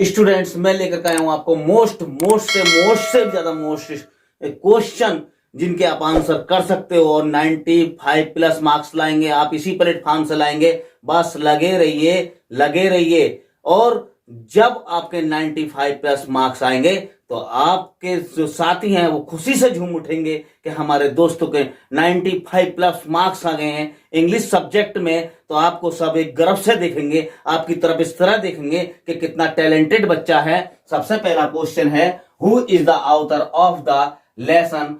Students मैं लेकर के आया हूं आपको मोस्ट से ज्यादा क्वेश्चन जिनके आप आंसर कर सकते हो और 95 प्लस मार्क्स लाएंगे। आप इसी प्लेटफॉर्म से लाएंगे, बस लगे रहिए। और जब आपके 95 प्लस मार्क्स आएंगे तो आपके जो साथी हैं वो खुशी से झूम उठेंगे कि हमारे दोस्तों के 95 प्लस मार्क्स आ गए हैं इंग्लिश सब्जेक्ट में। तो आपको सब एक गर्व से देखेंगे, आपकी तरफ इस तरह देखेंगे कि कितना टैलेंटेड बच्चा है। सबसे पहला क्वेश्चन है, who is the author of the lesson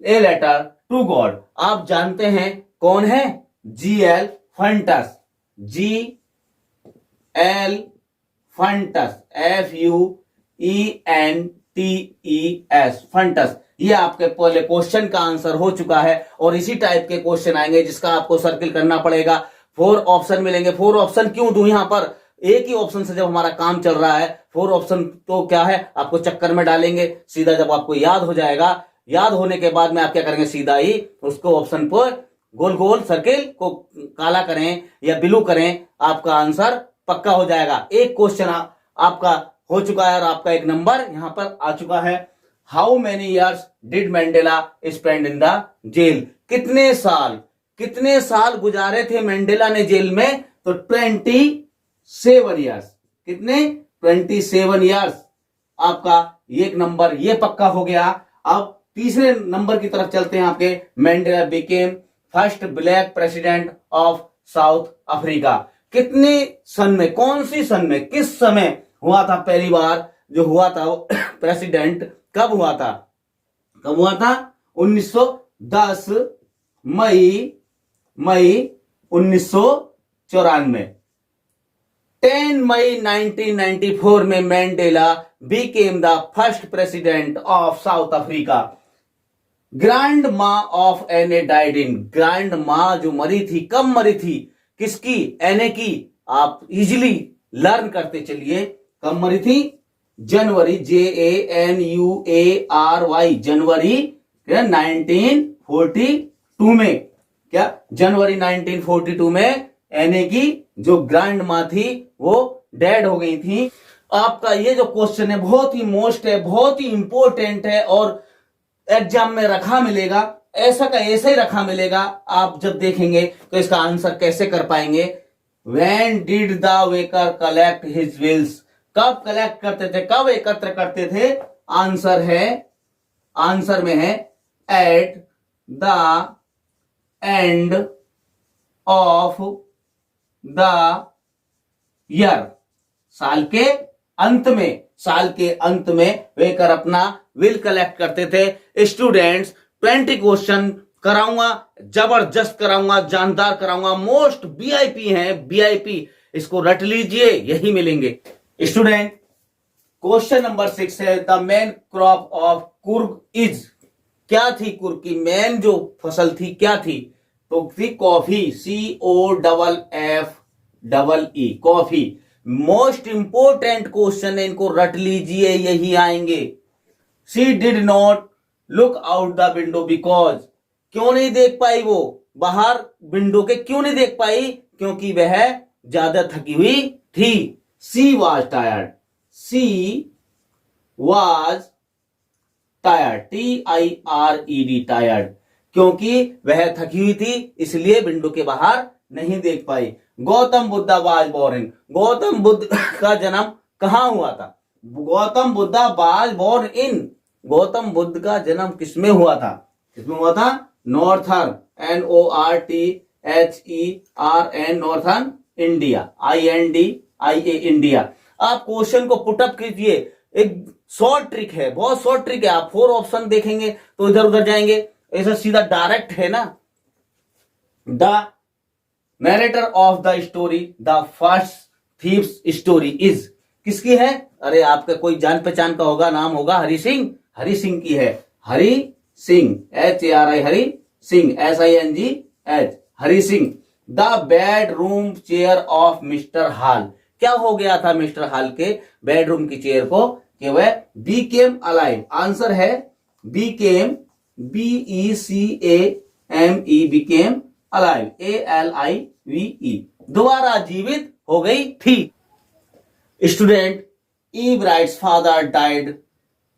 a letter to God. आप जानते हैं कौन है? GL फंटस। GL फंटस, FUENTES, फंटस। ये आपके पहले क्वेश्चन का आंसर हो चुका है और इसी टाइप के क्वेश्चन आएंगे जिसका आपको सर्किल करना पड़ेगा। 4 ऑप्शन मिलेंगे। 4 ऑप्शन क्यों दूं यहां पर? एक ही ऑप्शन से जब हमारा काम चल रहा है, 4 ऑप्शन तो क्या है, आपको चक्कर में डालेंगे। सीधा जब आपको याद हो जाएगा, याद होने के बाद में आप क्या करेंगे, सीधा ही उसको ऑप्शन पर गोल गोल सर्किल को काला करें या ब्लू करें, आपका आंसर पक्का हो जाएगा। एक क्वेश्चन आपका हो चुका है और आपका एक नंबर यहां पर आ चुका है। How many years did Mandela spend in the jail. कितने साल गुजारे थे मैंडेला ने जेल में? तो 27 ईयर्स। कितने? 27 ईयर्स। आपका एक नंबर ये पक्का हो गया। अब तीसरे नंबर की तरफ चलते हैं आपके। Mandala became first black president of south Africa. कितने सन में, कौन सी सन में, किस समय हुआ था पहली बार जो हुआ था वो प्रेसिडेंट? कब हुआ था? 1910 मई 1994। 10 मई 1994 में mandala became the first president of South Africa. Grand माँ ऑफ एने डाइड इन। ग्रैंड माँ जो मरी थी, कब मरी थी? किसकी? एने की। आप इजिली लर्न करते चलिए। कब मरी थी? जनवरी, JANUARY, जनवरी 1942 में। क्या? जनवरी 1942 में एने की जो ग्रैंड माँ थी वो डेड हो गई थी। आपका ये जो क्वेश्चन है बहुत ही मोस्ट है, बहुत ही इंपॉर्टेंट है और एग्जाम में रखा मिलेगा। ऐसा का ऐसा ही रखा मिलेगा। आप जब देखेंगे तो इसका आंसर कैसे कर पाएंगे? When did the waker collect his wills? कब कलेक्ट करते थे, कब एकत्र करते थे? आंसर में है at the end of the year. साल के अंत में वेकर अपना विल कलेक्ट करते थे। स्टूडेंट्स 20 क्वेश्चन कराऊंगा, जबरदस्त कराऊंगा, जानदार कराऊंगा। मोस्ट VIP हैं, VIP। इसको रट लीजिए, यही मिलेंगे। स्टूडेंट क्वेश्चन नंबर 6 है, the main crop of Coorg is. क्या थी कुर्ग की मेन जो फसल थी, क्या थी? तो थी coffee. COFFEE, coffee. Most important question है, इनको रट लीजिए, यही आएंगे। She did not look out the window because. क्यों नहीं देख पाई वो बाहर विंडो के? क्यों नहीं देख पाई? क्योंकि वह ज्यादा थकी हुई थी। She was tired. TIRED, tired. क्योंकि वह थकी हुई थी इसलिए विंडो के बाहर नहीं देख पाई। Gautam Buddha was born. गौतम बुद्ध का जन्म कहां हुआ था? Gautam Buddha was born in. Gautam Buddha का जन्म किसमें हुआ था? किसमें हुआ था? Northern, NORTHERN, northern India, INDIA, India. आप क्वेश्चन को पुटअप कीजिए। एक शॉर्ट ट्रिक है, बहुत शॉर्ट ट्रिक है। आप 4 ऑप्शन देखेंगे तो इधर उधर जाएंगे, ऐसा सीधा डायरेक्ट है ना। The narrator of the story the first thieves story is. किसकी है? अरे आपका कोई जान पहचान का होगा, नाम होगा हरि सिंह। हरि सिंह की है। Hari Singh, HARI, Hari Singh, SINGH, Hari Singh. The bedroom chair of mister hall. क्या हो गया था मिस्टर हॉल के बेडरूम की चेयर को? कि वह बीकेम अलाइव। आंसर है Beckham, BECAME, Beckham alive, ALIVE, दोबारा जीवित हो गई थी। Student E Bright's father died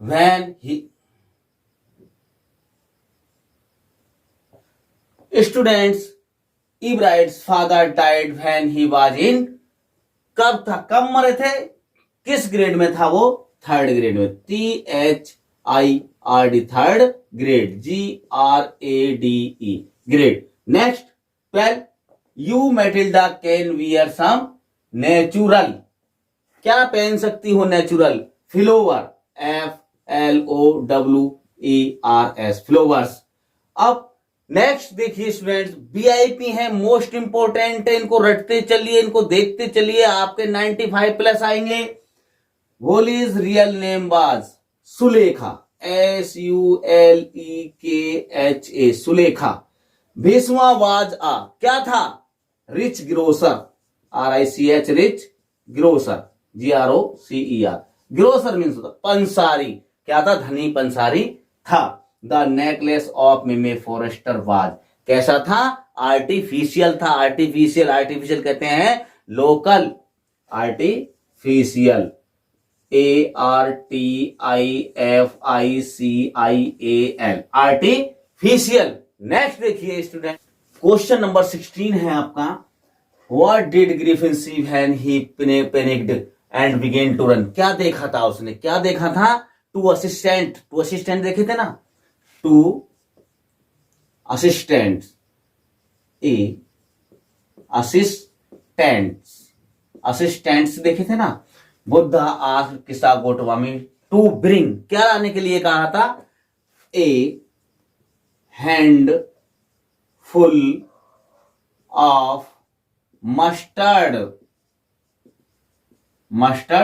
when he students E Bright's father died when he was in कब था, कब मरे थे, किस ग्रेड में था वो, थर्ड ग्रेड में, THIRD third grade, GRADE grade. Next 12 you Matilda can wear some natural, क्या पहन सकती हो नेचुरल, फ्लोवर, FLOWERS फ्लोवर्स। अब नेक्स्ट देखिए स्टूडेंट्स, VIP है, मोस्ट इंपोर्टेंट है, इनको रटते चलिए, इनको देखते चलिए, आपके 95 प्लस आएंगे। Bholi's real name was Sulekha, SULEKHA Sulekha. भीष्मा वाज क्या था, rich grocer, RICH rich grocer, GROCER grocer means पंसारी, क्या था, धनी पंसारी था। The necklace of Mme Forestier was कैसा था, आर्टिफिशियल था, आर्टिफिशियल कहते हैं local, artificial, ARTIFICIAL artificial. Next देखिए स्टूडेंट, क्वेश्चन नंबर 16 है आपका, what did Griffin see when he panicked and began to run, क्या देखा था उसने, क्या देखा था, टू असिस्टेंट देखे थे ना, टू असिस्टेंट्स, असिस्टेंट्स देखे थे ना। बुद्धा आस्क्ड किसा गोटवामी टू ब्रिंग, क्या लाने के लिए कहा था, a handful of mustard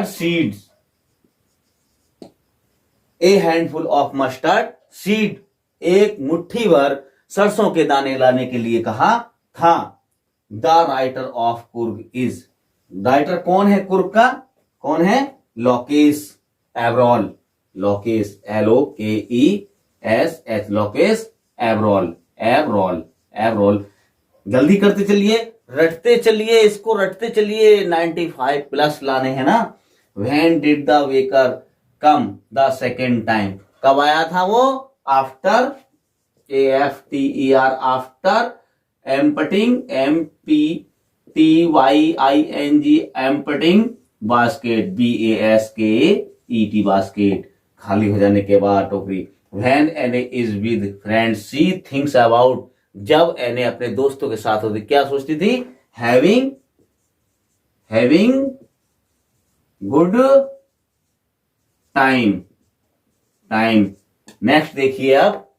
seeds, a handful of mustard seed, एक मुट्ठी भर सरसों के दाने लाने के लिए कहा था। The writer of Coorg is, writer कौन है कुर्ग का, कौन है, लोकेस एब्रॉल, लोकेस LOKESH लोकेस एब्रॉल। जल्दी करते चलिए, रटते चलिए, इसको रटते चलिए, 95 प्लस लाने हैं ना। When did the waker come the second time, कब आया था वो, after, AFTER after, emptying MPTYING emptying, basket BASKET basket, खाली हो जाने के बाद टोकरी। व्हेन एने is with friends she thinks about, जब एने अपने दोस्तों के साथ होती क्या सोचती थी, हैविंग गुड टाइम। नेक्स्ट देखिए, अब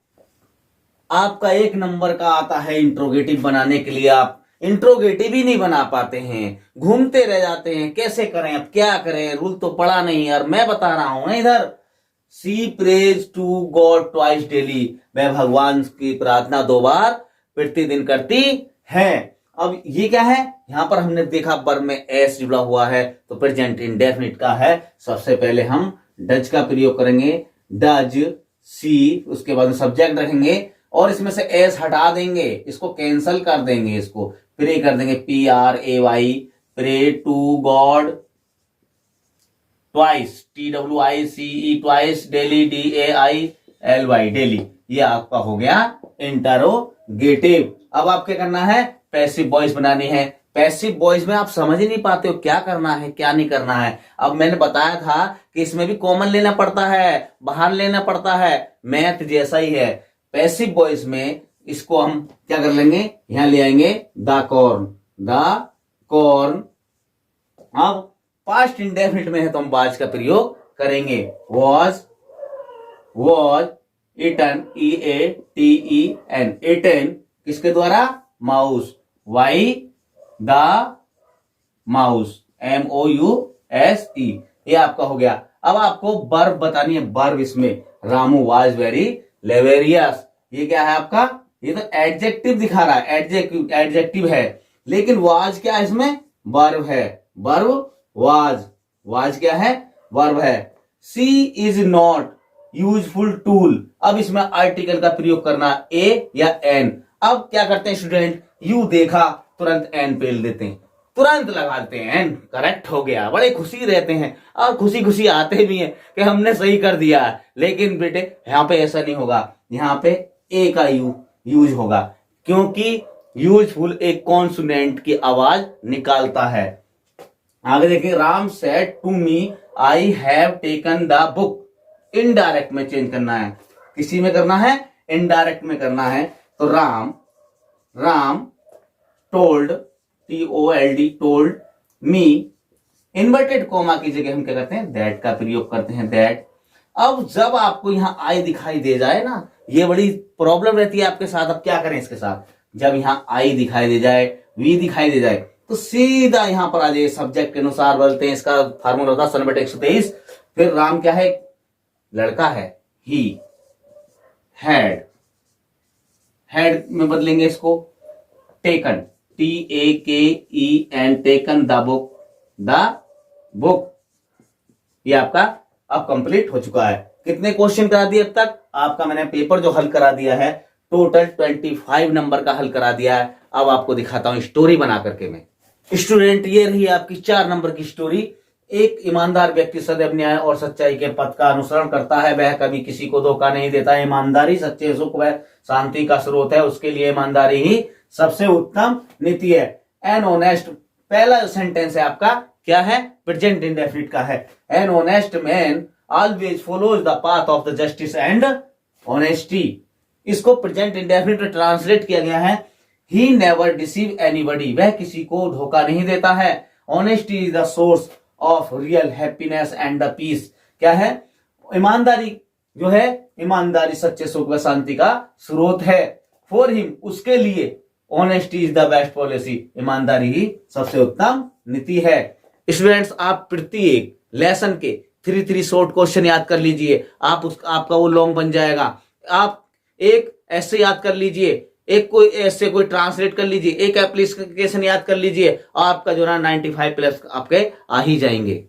आपका 1 नंबर का आता है इंट्रोगेटिव बनाने के लिए, आप इंट्रोगेटिव ही नहीं बना पाते हैं, घूमते रह जाते हैं, कैसे करें, अब क्या करें, रूल तो पढ़ा नहीं यार, मैं बता रहा हूं ना इधर। She prays to God twice daily, मैं भगवान की प्रार्थना 2 बार प्रतिदिन करती है। अब ये क्या है, यहां पर हमने देखा वर्ब में एस जुड़ा हुआ है, तो प्रेजेंट इंडेफिनिट का है। सबसे पहले हम डज का प्रयोग करेंगे, डज सी, उसके बाद सब्जेक्ट रखेंगे और इसमें से एस हटा देंगे, इसको कैंसल कर देंगे, इसको प्रे कर देंगे, PRAY, pray to God twice, TWICE twice, daily DAILY daily, ये आपका हो गया इंटरोगेटिव। अब आप क्या करना है, पैसिव वॉइस बनानी है। पैसिव वॉइस में आप समझ ही नहीं पाते हो क्या करना है क्या नहीं करना है। अब मैंने बताया था कि इसमें भी कॉमन लेना पड़ता है, बाहर लेना पड़ता है, मैथ जैसा ही है। पैसिव वॉइस में इसको हम क्या कर लेंगे, यहां ले आएंगे द कॉर्न। अब पास्ट इंडेफिनिट में है तो हम वाज का प्रयोग करेंगे, वॉज इटन, EATEN इटन, किसके द्वारा, mouse, why the mouse, MOUSE, ये आपका हो गया। अब आपको वर्ब बतानी है, वर्ब इसमें रामू वाज वेरी लेवेरियस, ये क्या है आपका, ये तो एडजेक्टिव दिखा रहा है, एडजेक्टिव है, लेकिन वाज क्या है, इसमें वर्ब है, वर्ब वाज क्या है, वर्ब है। सी इज नॉट यूजफुल टूल, अब इसमें आर्टिकल का प्रयोग करना, ए या एन। अब क्या करते हैं स्टूडेंट, यू देखा तुरंत एन पेल देते हैं, तुरंत लगाते हैं करेक्ट हो गया, बड़े खुशी रहते हैं और खुशी खुशी आते भी हैं कि हमने सही कर दिया। लेकिन बेटे यहाँ पे ऐसा नहीं होगा, यहाँ पे ए का यूज होगा, क्योंकि यूजफुल एक कॉन्सोनेंट की आवाज निकालता है। आगे देखिए, Ram said to me I have taken the book. Indirect में चेंज करना है, किसी में करना है, इनडायरेक्ट में करना है। तो Ram told, TOLD told me, inverted coma की जगह हम क्या करते हैं, दैट का प्रयोग करते हैं, दैट। अब जब आपको यहां आई दिखाई दे जाए ना, ये बड़ी प्रॉब्लम रहती है आपके साथ। अब क्या करें इसके साथ, जब यहां आई दिखाई दे जाए, वी दिखाई दे जाए, तो सीधा यहां पर आ जाए, सब्जेक्ट के अनुसार बोलते हैं। इसका फार्मूला होता है सन 123। फिर राम क्या है, लड़का है, ही हैड में बदलेंगे इसको, taken, TAKEN, taken the book. ये आपका अब कंप्लीट हो चुका है। कितने क्वेश्चन करा दिए अब तक आपका, मैंने पेपर जो हल करा दिया है टोटल 25 नंबर का हल करा दिया है। अब आपको दिखाता हूं स्टोरी बना करके मैं। स्टूडेंट, ये रही आपकी 4 नंबर की स्टोरी। एक ईमानदार व्यक्ति सदैव न्याय और सच्चाई के पथ का अनुसरण करता है। वह कभी किसी को धोखा नहीं देता। ईमानदारी सच्चे सुख व शांति का स्रोत है। उसके लिए ईमानदारी ही सबसे उत्तम नीति है। एन ऑनेस्ट, पहला सेंटेंस है आपका क्या है, प्रेजेंट इंडेफिनिट का है। An honest man always follows the path of the justice and honesty. इसको प्रेजेंट इंडेफिनिट में ट्रांसलेट किया गया है, ही नेवर डिसीव एनीबडी, वह किसी को धोखा नहीं देता है। Honesty is the source of real happiness and the peace. क्या है, ईमानदारी जो है, ईमानदारी सच्चे सुख व शांति का स्रोत है। फॉर हिम, उसके लिए, honesty is the best policy, ईमानदारी ही सबसे उत्तम नीति है। स्टूडेंट्स, आप प्रत्येक लेसन के 3 शॉर्ट क्वेश्चन याद कर लीजिए। आपका वो लॉन्ग बन जाएगा। आप एक ऐसे याद कर लीजिए, एक कोई ऐसे कोई ट्रांसलेट कर लीजिए, एक एप्लीकेशन याद कर लीजिए, आपका जो ना 95 प्लस आपके आ ही जाएंगे।